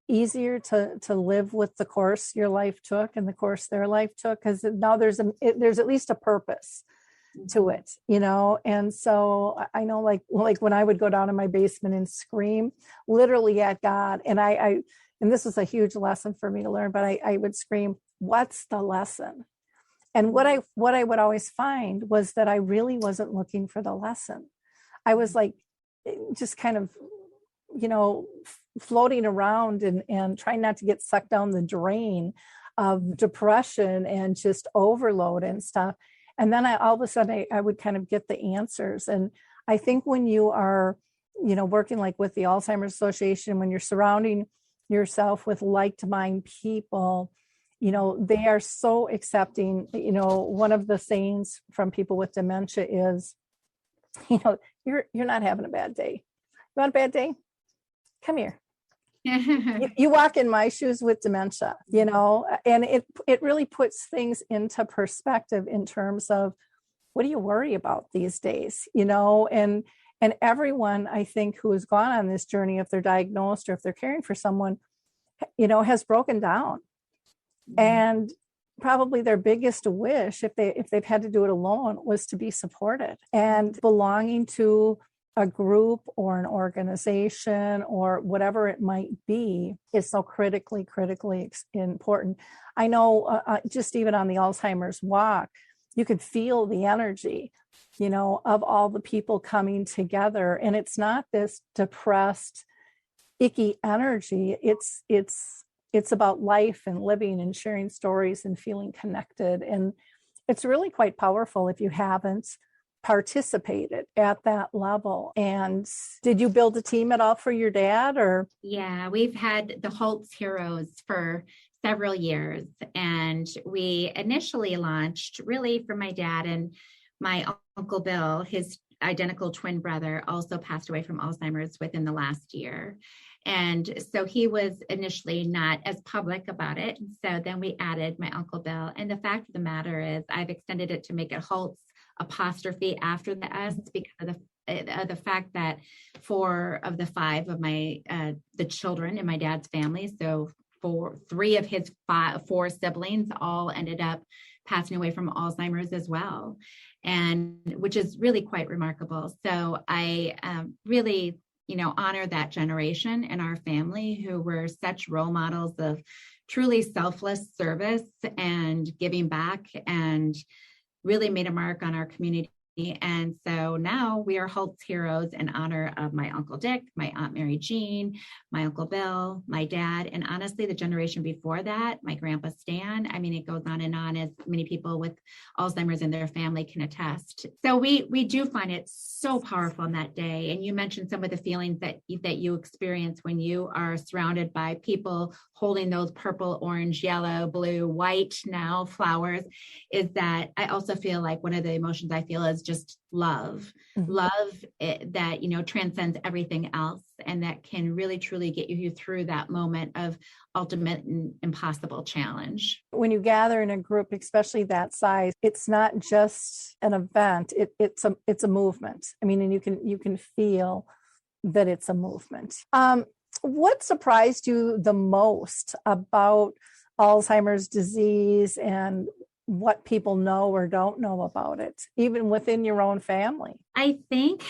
easier to live with the course your life took and the course their life took, because now there's at least a purpose to it, and so I know, like when I would go down in my basement and scream literally at God, and I this was a huge lesson for me to learn, but I would scream, what's the lesson? And what I would always find was that I really wasn't looking for the lesson. I was like, just kind of, floating around and trying not to get sucked down the drain of depression and just overload and stuff. And then all of a sudden I would kind of get the answers. And I think when you are, working like with the Alzheimer's Association, when you're surrounding yourself with like-minded people, they are so accepting. One of the sayings from people with dementia is, you're not having a bad day. You want a bad day? Come here. You walk in my shoes with dementia, and it really puts things into perspective in terms of, what do you worry about these days? And everyone, I think, who has gone on this journey, if they're diagnosed or if they're caring for someone, has broken down. And probably their biggest wish, if they've had to do it alone, was to be supported. And belonging to a group or an organization or whatever it might be is so critically important. I know just even on the Alzheimer's walk, you could feel the energy, of all the people coming together. And it's not this depressed, icky energy. It's about life and living and sharing stories and feeling connected. And it's really quite powerful if you haven't participated at that level. And did you build a team at all for your dad, or?
Yeah, we've had the Hult's Heroes for several years. And we initially launched really for my dad, and my Uncle Bill, his identical twin brother, also passed away from Alzheimer's within the last year. And so he was initially not as public about it. So then we added my Uncle Bill. And the fact of the matter is I've extended it to make it Hult's apostrophe after the S, because of the fact that 4 of the 5 of my the children in my dad's family, so 3 of his 4 siblings all ended up passing away from Alzheimer's as well, and which is really quite remarkable. So I really honor that generation in our family who were such role models of truly selfless service and giving back, and really made a mark on our community. And so now we are Hult's Heroes in honor of my Uncle Dick, my Aunt Mary Jean, my Uncle Bill, my dad, and honestly, the generation before that, my Grandpa Stan. I mean, it goes on, as many people with Alzheimer's in their family can attest. So we do find it so powerful on that day. And you mentioned some of the feelings that you experience when you are surrounded by people holding those purple, orange, yellow, blue, white now flowers, is that I also feel like one of the emotions I feel is just love, that, transcends everything else, and that can really, truly get you through that moment of ultimate and impossible challenge.
When you gather in a group, especially that size, it's not just an event, it's a movement. I mean, and you can feel that it's a movement. What surprised you the most about Alzheimer's disease and what people know or don't know about it, even within your own family?
I think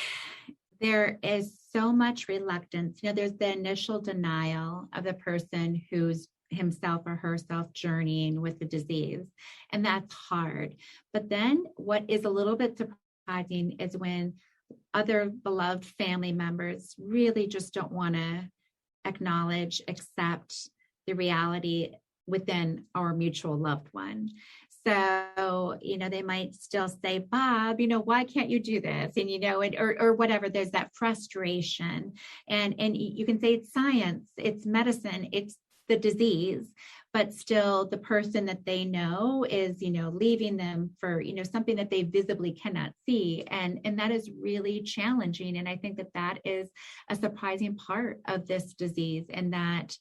there is so much reluctance. There's the initial denial of the person who's himself or herself journeying with the disease, and that's hard. But then what is a little bit surprising is when other beloved family members really just don't want to acknowledge, accept the reality within our mutual loved one. So, they might still say, Bob, why can't you do this? And, or whatever, there's that frustration. And you can say it's science, it's medicine, it's the disease, but still the person that they know is, leaving them for, something that they visibly cannot see. And that is really challenging. And I think that is a surprising part of this disease, and that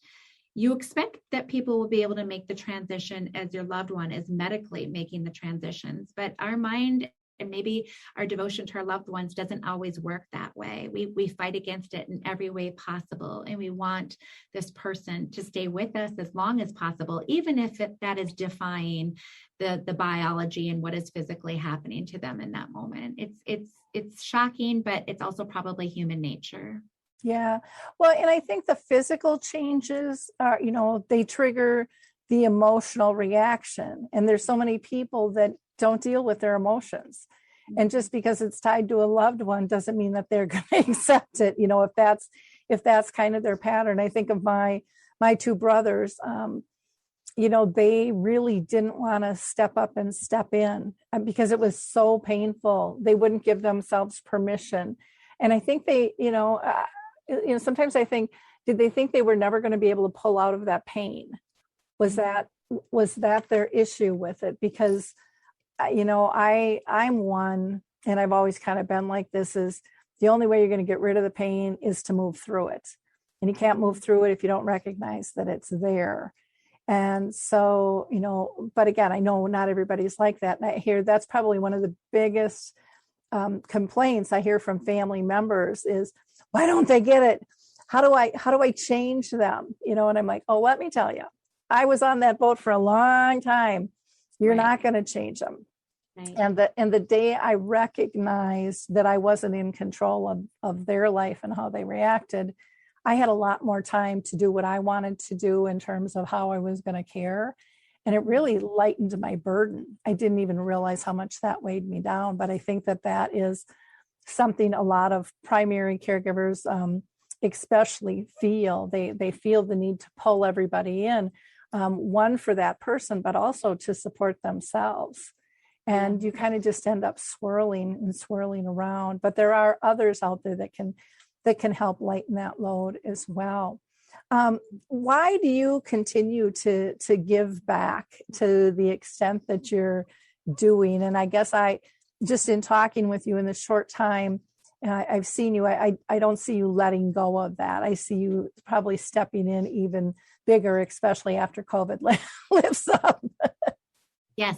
you expect that people will be able to make the transition as your loved one is medically making the transitions, but our mind and maybe our devotion to our loved ones doesn't always work that way. We fight against it in every way possible, and we want this person to stay with us as long as possible, even if that is defying the biology and what is physically happening to them in that moment. It's shocking, but it's also probably human nature.
Yeah. Well, and I think the physical changes are, they trigger the emotional reaction. And there's so many people that don't deal with their emotions. And just because it's tied to a loved one doesn't mean that they're going to accept it. If that's kind of their pattern. I think of my 2 brothers, they really didn't want to step up and step in because it was so painful. They wouldn't give themselves permission. And I think they, sometimes I think, did they think they were never going to be able to pull out of that pain? Was that their issue with it? Because, I'm one, and I've always kind of been like this, is the only way you're going to get rid of the pain is to move through it. And you can't move through it if you don't recognize that it's there. And so, but again, I know not everybody's like that. And I hear that's probably one of the biggest complaints I hear from family members is, why don't they get it? How do I change them? And I'm like, oh, let me tell you, I was on that boat for a long time. You're not going to change them. Right. And the day I recognized that I wasn't in control of their life and how they reacted, I had a lot more time to do what I wanted to do in terms of how I was going to care. And it really lightened my burden. I didn't even realize how much that weighed me down. But I think that is something a lot of primary caregivers especially feel. They feel the need to pull everybody in, one for that person, but also to support themselves. And you kind of just end up swirling around. But there are others out there that can help lighten that load as well. Why do you continue to give back to the extent that you're doing? And I guess just in talking with you in this short time, I've seen you, I don't see you letting go of that. I see you probably stepping in even bigger, especially after COVID lifts up.
Yes.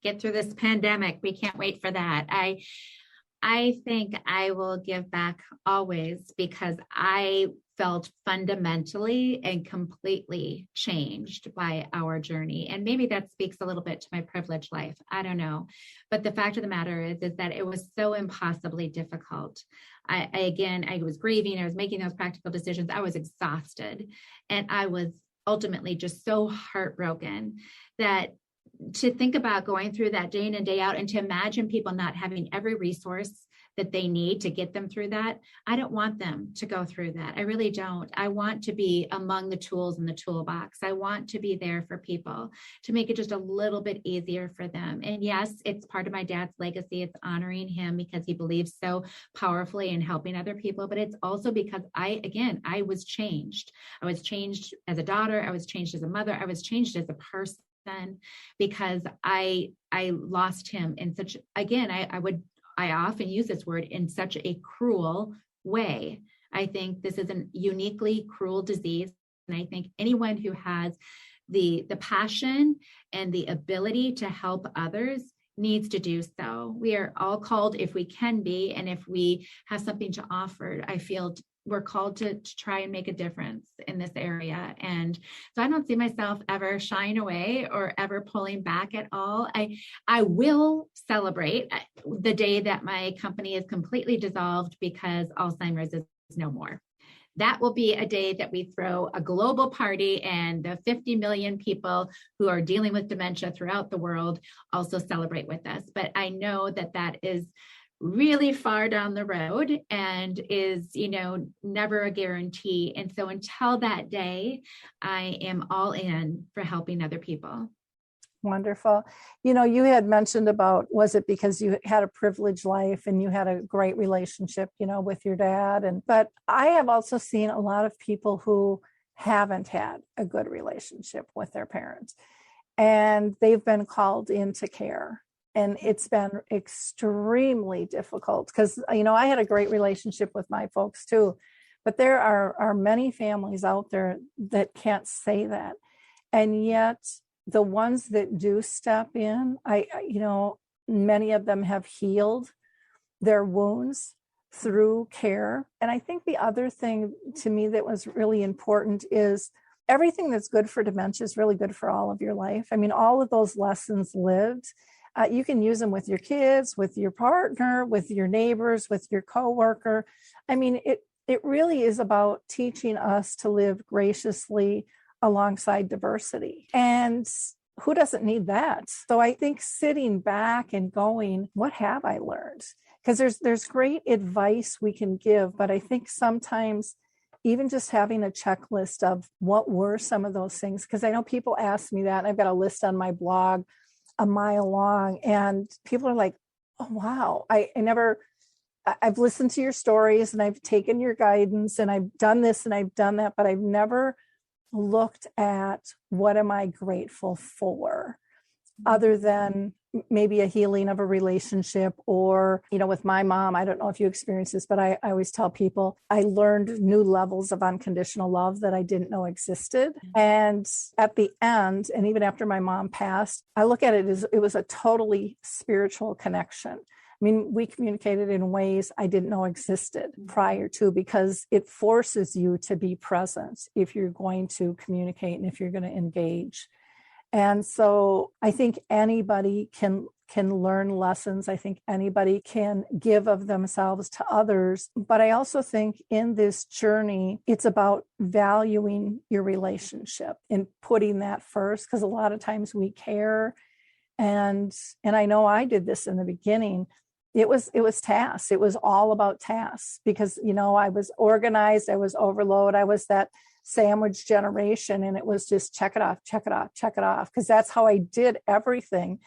Get through this pandemic. We can't wait for that. I think I will give back always because I felt fundamentally and completely changed by our journey. And maybe that speaks a little bit to my privileged life. I don't know. But the fact of the matter is that it was so impossibly difficult. I was grieving. I was making those practical decisions. I was exhausted. And I was ultimately just so heartbroken that to think about going through that day in and day out and to imagine people not having every resource that they need to get them through that. I don't want them to go through that. I really don't. I want to be among the tools in the toolbox. I want to be there for people to make it just a little bit easier for them. And yes, it's part of my dad's legacy. It's honoring him because he believes so powerfully in helping other people. But it's also because I was changed. I was changed as a daughter. I was changed as a mother. I was changed as a person. Because I lost him in such, again, I often use this word, in such a cruel way. I think this is a uniquely cruel disease. And I think anyone who has the passion and the ability to help others needs to do so. We are all called, if we can be, and if we have something to offer, I feel we're called to try and make a difference in this area. And so I don't see myself ever shying away or ever pulling back at all. I will celebrate the day that my company is completely dissolved because Alzheimer's is no more. That will be a day that we throw a global party and the 50 million people who are dealing with dementia throughout the world also celebrate with us. But I know that is really far down the road and is, never a guarantee. And so until that day, I am all in for helping other people.
Wonderful. You had mentioned about, was it because you had a privileged life and you had a great relationship, with your dad? But I have also seen a lot of people who haven't had a good relationship with their parents and they've been called into care. And it's been extremely difficult because, I had a great relationship with my folks too, but there are many families out there that can't say that. And yet the ones that do step in, many of them have healed their wounds through care. And I think the other thing to me that was really important is everything that's good for dementia is really good for all of your life. I mean, all of those lessons lived, you can use them with your kids, with your partner, with your neighbors, with your coworker. I mean, it really is about teaching us to live graciously alongside diversity. And who doesn't need that? So I think sitting back and going, what have I learned? Because there's great advice we can give, but I think sometimes even just having a checklist of what were some of those things, because I know people ask me that, and I've got a list on my blog a mile long, and people are like, oh, wow, I've listened to your stories and I've taken your guidance and I've done this and I've done that, but I've never looked at what am I grateful for, other than maybe a healing of a relationship, or, with my mom, I don't know if you experience this, but I always tell people I learned new levels of unconditional love that I didn't know existed. And at the end, and even after my mom passed, I look at it as it was a totally spiritual connection. I mean, we communicated in ways I didn't know existed prior to, because it forces you to be present if you're going to communicate and if you're going to engage. And so I think anybody can learn lessons. I think anybody can give of themselves to others. But I also think in this journey, it's about valuing your relationship and putting that first, because a lot of times we care. And I know I did this in the beginning. It was tasks. It was all about tasks because, I was organized. I was overloaded. I was that sandwich generation, and it was just check it off, because that's how I did everything.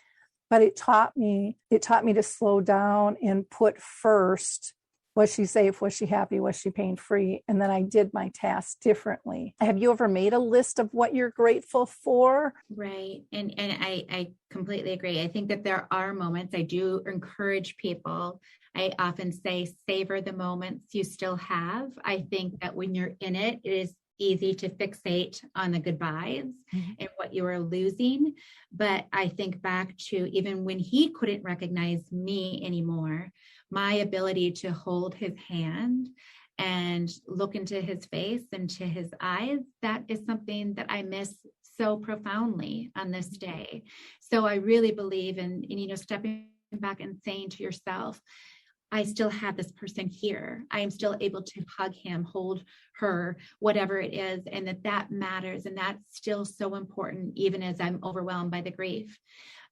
But it taught me to slow down and put first, was she safe, was she happy, was she pain free, and then I did my tasks differently. Have you ever made a list of what you're grateful for?
Right. And I completely agree. I think that there are moments. I do encourage people. I often say, savor the moments you still have. I think that when you're in it, it is easy to fixate on the goodbyes and what you are losing. But I think back to even when he couldn't recognize me anymore, my ability to hold his hand and look into his face and to his eyes, that is something that I miss so profoundly on this day. So I really believe in stepping back and saying to yourself, I still have this person here. I am still able to hug him, hold her, whatever it is, and that matters. And that's still so important, even as I'm overwhelmed by the grief.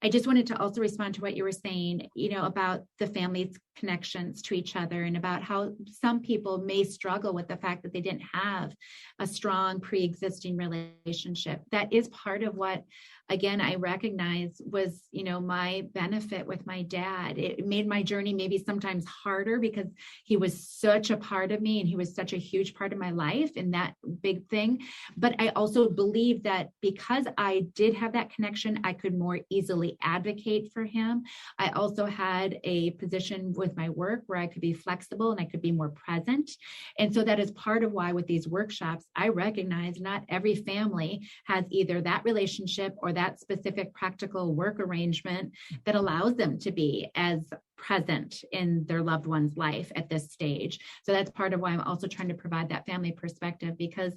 I just wanted to also respond to what you were saying, about the family's connections to each other and about how some people may struggle with the fact that they didn't have a strong pre-existing relationship. That is part of what, again, I recognize was, my benefit with my dad. It made my journey maybe sometimes harder because he was such a part of me and he was such a huge part of my life and that big thing. But I also believe that because I did have that connection, I could more easily advocate for him. I also had a position with my work where I could be flexible and I could be more present. And so that is part of why with these workshops, I recognize not every family has either that relationship or that specific practical work arrangement that allows them to be as present in their loved one's life at this stage. So that's part of why I'm also trying to provide that family perspective, because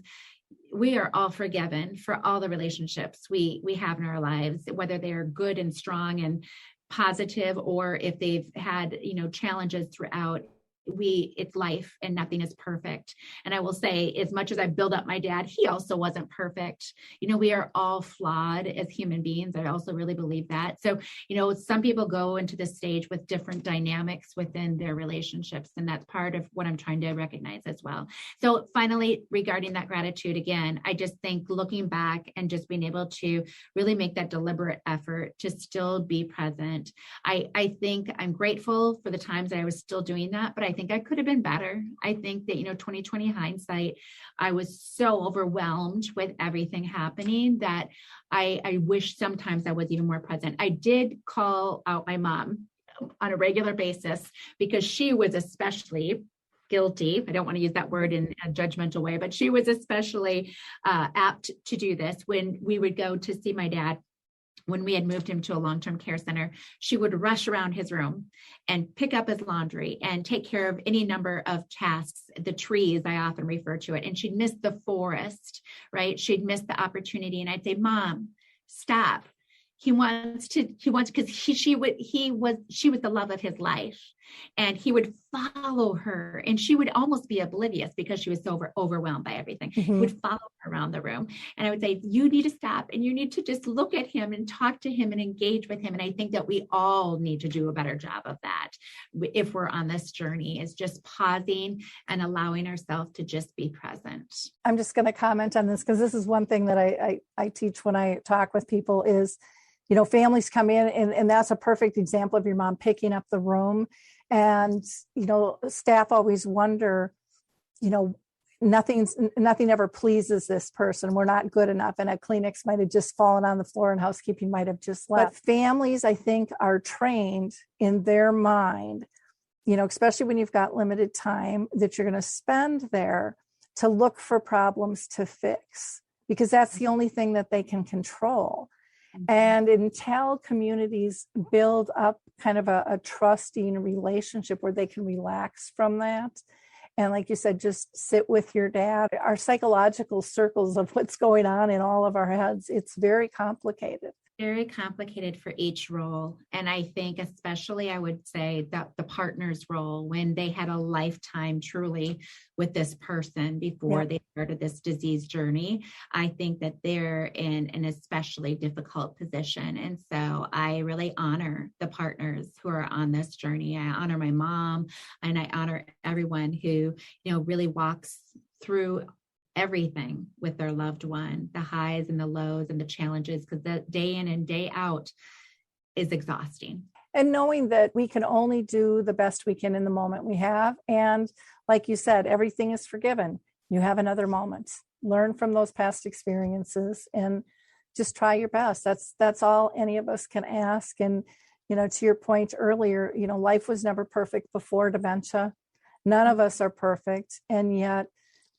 we are all forgiven for all the relationships we have in our lives, whether they are good and strong and positive, or if they've had, challenges throughout. It's life and nothing is perfect. And I will say, as much as I build up my dad, he also wasn't perfect. We are all flawed as human beings. I also really believe that. So, some people go into this stage with different dynamics within their relationships. And that's part of what I'm trying to recognize as well. So finally, regarding that gratitude, again, I just think looking back and just being able to really make that deliberate effort to still be present. I think I'm grateful for the times I was still doing that, but I think I could have been better. I think that, 2020 hindsight, I was so overwhelmed with everything happening that I wish sometimes I was even more present. I did call out my mom on a regular basis because she was especially guilty. I don't want to use that word in a judgmental way, but she was especially apt to do this. When we would go to see my dad, when we had moved him to a long-term care center, she would rush around his room and pick up his laundry and take care of any number of tasks, the trees, I often refer to it. And she'd miss the forest, right? She'd miss the opportunity. And I'd say, Mom, stop. She was the love of his life. And he would follow her, and she would almost be oblivious because she was so overwhelmed by everything. He would follow her around the room. And I would say, you need to stop, and you need to just look at him and talk to him and engage with him. And I think that we all need to do a better job of that if we're on this journey, is just pausing and allowing ourselves to just be present.
I'm just going to comment on this because this is one thing that I teach when I talk with people is, families come in and that's a perfect example of your mom picking up the room. And, staff always wonder, nothing ever pleases this person. We're not good enough. And a Kleenex might have just fallen on the floor and housekeeping might have just left. But families, I think, are trained in their mind, especially when you've got limited time that you're going to spend there, to look for problems to fix, because that's the only thing that they can control. And until communities build up kind of a trusting relationship where they can relax from that, and like you said, just sit with your dad, our psychological circles of what's going on in all of our heads, it's very complicated.
Very complicated for each role. And I think especially I would say that the partner's role, when they had a lifetime truly with this person before they started this disease journey, I think that they're in an especially difficult position. And so I really honor the partners who are on this journey. I honor my mom, and I honor everyone who, really walks through everything with their loved one, the highs and the lows and the challenges, because that day in and day out is exhausting.
And knowing that we can only do the best we can in the moment we have. And like you said, everything is forgiven. You have another moment. Learn from those past experiences and just try your best. That's all any of us can ask. And, to your point earlier, life was never perfect before dementia. None of us are perfect. And yet,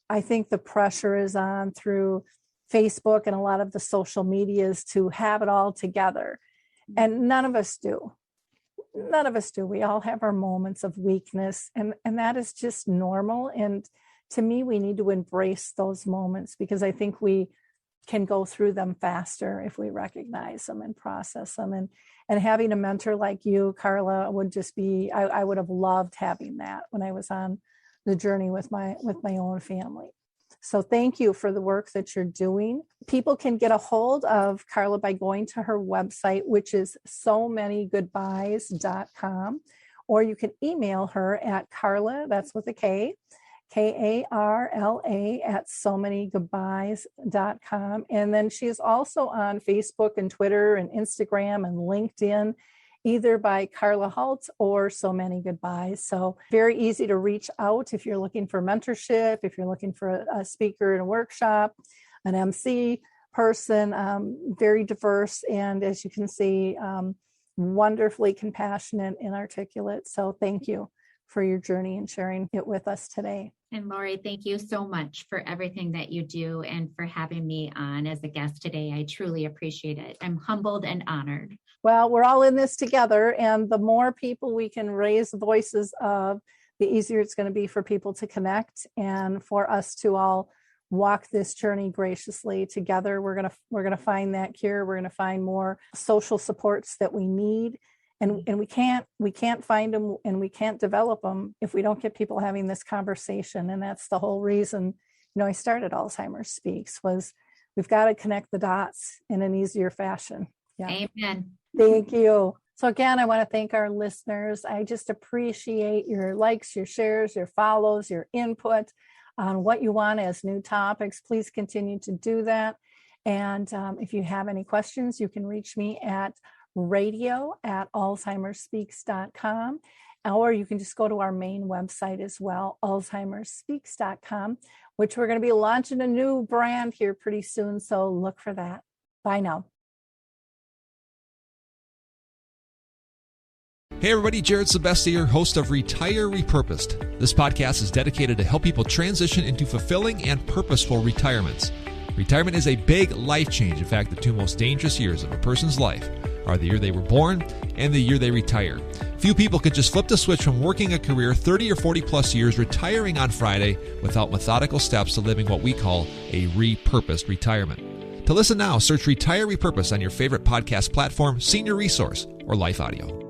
I think the pressure is on through Facebook and a lot of the social medias to have it all together. And none of us do. None of us do. We all have our moments of weakness, and that is just normal. And to me, we need to embrace those moments, because I think we can go through them faster if we recognize them and process them. And having a mentor like you, Karla, would just be, I would have loved having that when I was on the journey with my own family. So thank you for the work that you're doing. People can get a hold of Karla by going to her website, which is somanygoodbyes.com, or you can email her at Karla, that's with a K, Karla at somanygoodbyes.com. And then she is also on Facebook and Twitter and Instagram and LinkedIn, either by Karla Hult or So Many Goodbyes. So very easy to reach out if you're looking for mentorship, if you're looking for a speaker in a workshop, an MC person, very diverse. And as you can see, wonderfully compassionate and articulate. So thank you for your journey and sharing it with us today.
And Lori, thank you so much for everything that you do and for having me on as a guest today. I truly appreciate it. I'm humbled and honored.
Well, we're all in this together, and the more people we can raise the voices of, the easier it's going to be for people to connect and for us to all walk this journey graciously together. We're going to find that cure. We're going to find more social supports that we need. And we can't find them and we can't develop them if we don't get people having this conversation. And that's the whole reason, I started Alzheimer's Speaks, was we've got to connect the dots in an easier fashion. Yeah.
Amen.
Thank you. So again, I want to thank our listeners. I just appreciate your likes, your shares, your follows, your input on what you want as new topics. Please continue to do that. And if you have any questions, you can reach me at radio@alzheimerspeaks.com, or you can just go to our main website as well, alzheimerspeaks.com, which we're going to be launching a new brand here pretty soon. So look for that. Bye now.
Hey everybody, Jared Sebestier, host of Retire Repurposed. This podcast is dedicated to help people transition into fulfilling and purposeful retirements. Retirement is a big life change. In fact, the two most dangerous years of a person's life are the year they were born and the year they retire. Few people can just flip the switch from working a career 30 or 40 plus years, retiring on Friday, without methodical steps to living what we call a repurposed retirement. To listen now, search Retire Repurposed on your favorite podcast platform, Senior Resource, or Life Audio.